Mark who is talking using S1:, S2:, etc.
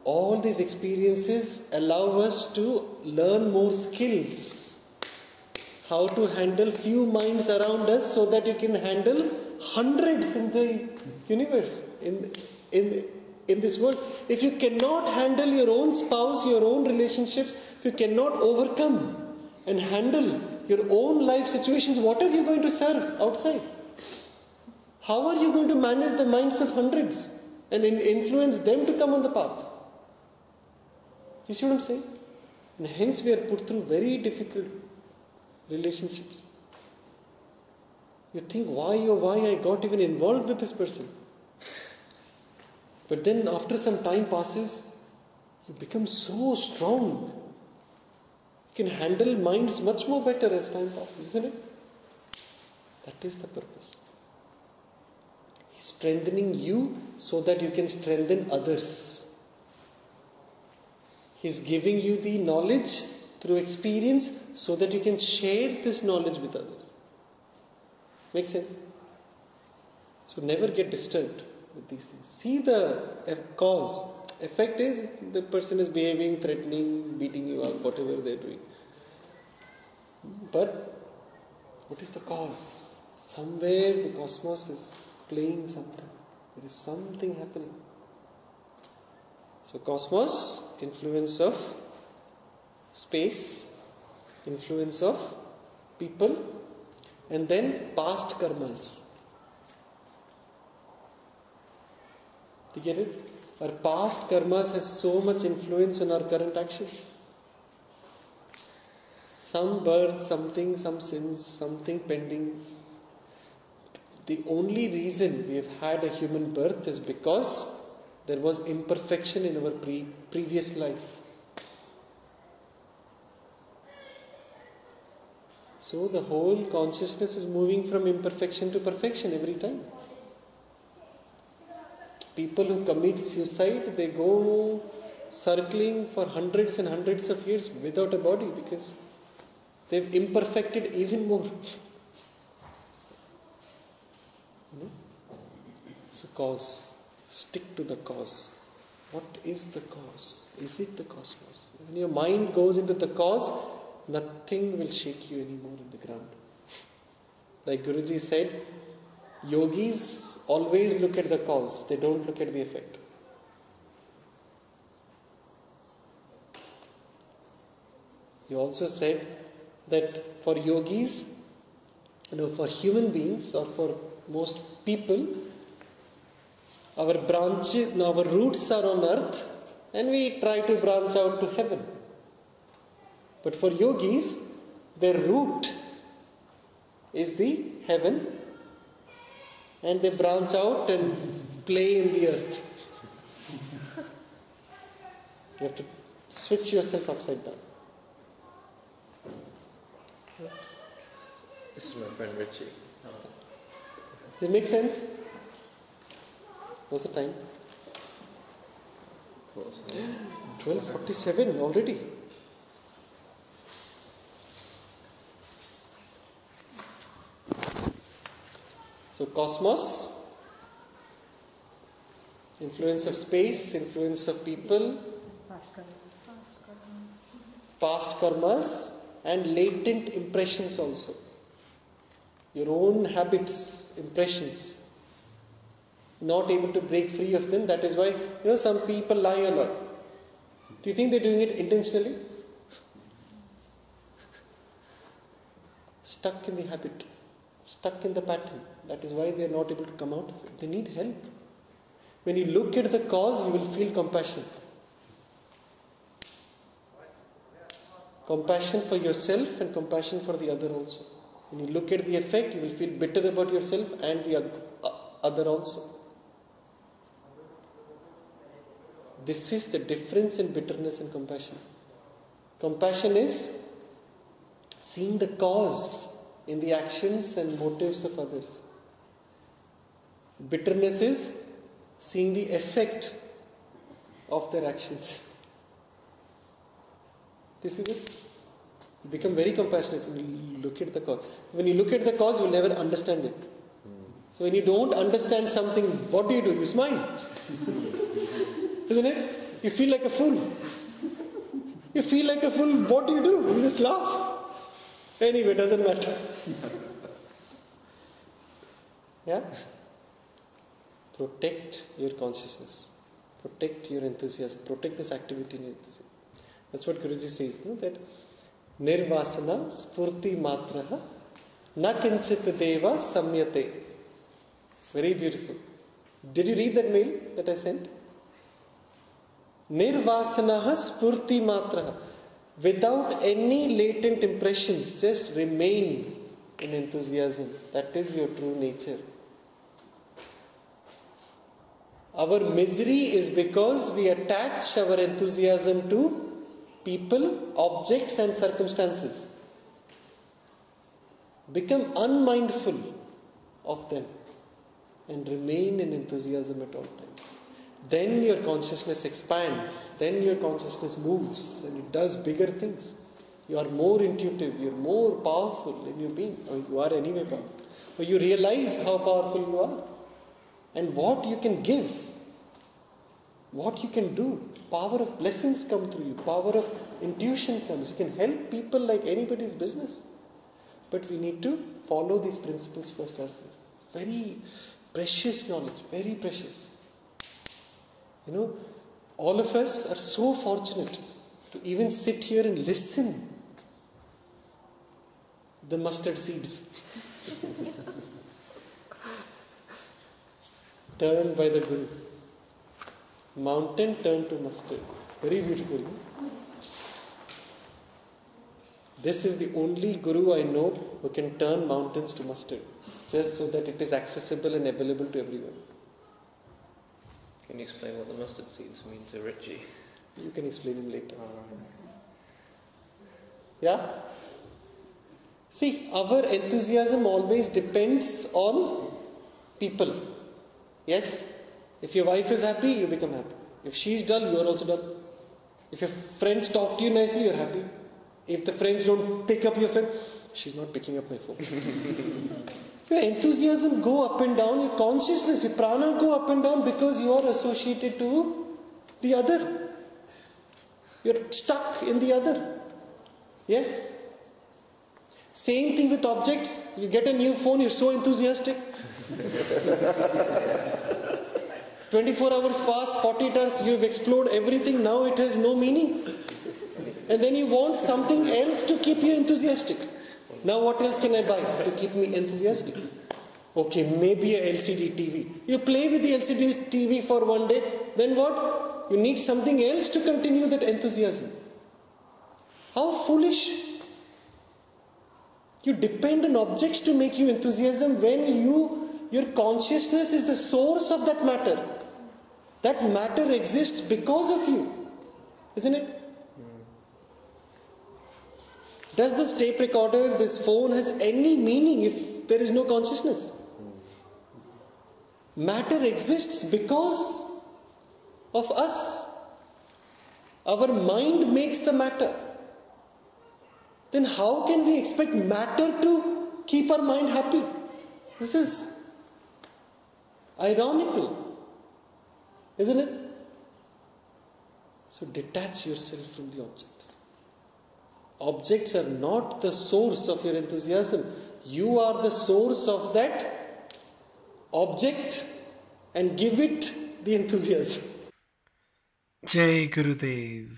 S1: all these experiences allow us to learn more skills. How to handle few minds around us so that you can handle hundreds in the universe, in this world. If you cannot handle your own spouse, your own relationships, if you cannot overcome and handle your own life situations, what are you going to serve outside? How are you going to manage the minds of hundreds and influence them to come on the path? You see what I'm saying? And hence we are put through very difficult relationships. You think, why I got even involved with this person? But then after some time passes, you become so strong. You can handle minds much more better as time passes, isn't it? That is the purpose. He's strengthening you so that you can strengthen others. He's giving you the knowledge through experience so that you can share this knowledge with others. Make sense? So never get disturbed with these things. See the cause. Effect is the person is behaving, threatening, beating you up, whatever they're doing. But what is the cause? Somewhere the cosmos is playing something. There is something happening. So cosmos, influence of space, influence of people, and then past karmas. Do you get it? Our past karmas has so much influence on our current actions. Some birth, something, some sins, something pending. The only reason we have had a human birth is because there was imperfection in our previous life. So the whole consciousness is moving from imperfection to perfection every time. People who commit suicide, they go circling for hundreds and hundreds of years without a body because they've imperfected even more. So cause. Stick to the cause. What is the cause? Is it the cosmos? When your mind goes into the cause, nothing will shake you anymore in the ground. Like Guruji said, yogis always look at the cause. They don't look at the effect. He also said that for yogis, for human beings or for most people, our branches, our roots are on earth and we try to branch out to heaven. But for yogis, their root is the heaven and they branch out and play in the earth. You have to switch yourself upside down.
S2: This is my friend Richie.
S1: Does it make sense? What's the time? 12:47 already. So cosmos, influence of space, influence of people, past karmas, and latent impressions also. Your own habits, impressions. Not able to break free of them. That is why, some people lie a lot. Do you think they're doing it intentionally? Stuck in the habit. Stuck in the pattern. That is why they are not able to come out of it. They need help. When you look at the cause, you will feel compassion. Compassion for yourself and compassion for the other also. When you look at the effect, you will feel bitter about yourself and the other also. This is the difference in bitterness and compassion. Compassion is seeing the cause in the actions and motives of others. Bitterness is seeing the effect of their actions. This is it. You become very compassionate when you look at the cause. When you look at the cause, you will never understand it. So when you don't understand something, what do? You smile. Isn't it? You feel like a fool. You feel like a fool. What do? You just laugh. Anyway, doesn't matter. Yeah? Protect your consciousness. Protect your enthusiasm. Protect this activity in your enthusiasm. That's what Guruji says, no? That Nirvasana spurti matraha na kinchit deva samyate. Very beautiful. Did you read that mail that I sent? Nirvasanaha spurti matraha. Without any latent impressions, just remain in enthusiasm. That is your true nature. Our misery is because we attach our enthusiasm to people, objects and circumstances. Become unmindful of them and remain in enthusiasm at all times. Then your consciousness expands, then your consciousness moves and it does bigger things. You are more intuitive, you are more powerful in your being, or you are anyway powerful. Or you realize how powerful you are and what you can give, what you can do. Power of blessings come through you, power of intuition comes. You can help people like anybody's business. But we need to follow these principles first ourselves. Very precious knowledge, very precious. You know, all of us are so fortunate to even sit here and listen the mustard seeds turned by the Guru. Mountain turned to mustard. Very beautiful. No? This is the only Guru I know who can turn mountains to mustard, just so that it is accessible and available to everyone.
S2: Can you explain what the mustard seeds mean to Richie?
S1: You can explain him later. Yeah? See, our enthusiasm always depends on people. Yes? If your wife is happy, you become happy. If she is dull, you are also dull. If your friends talk to you nicely, you are happy. If the friends don't pick up your phone, she's not picking up my phone. Your enthusiasm go up and down, your consciousness, your prana go up and down because you are associated to the other. You're stuck in the other. Yes? Same thing with objects. You get a new phone, you're so enthusiastic. 24 hours pass, 48 hours, you've explored everything, now it has no meaning. And then you want something else to keep you enthusiastic. Now what else can I buy to keep me enthusiastic? Okay, maybe a LCD TV. You play with the LCD TV for one day, then what? You need something else to continue that enthusiasm. How foolish. You depend on objects to make you enthusiasm when your consciousness is the source of that matter. That matter exists because of you. Isn't it? Does this tape recorder, this phone has any meaning if there is no consciousness? Matter exists because of us. Our mind makes the matter. Then how can we expect matter to keep our mind happy? This is ironical, isn't it? So detach yourself from the objects. Objects are not the source of your enthusiasm. You are the source of that object and give it the enthusiasm. Jai Gurudev.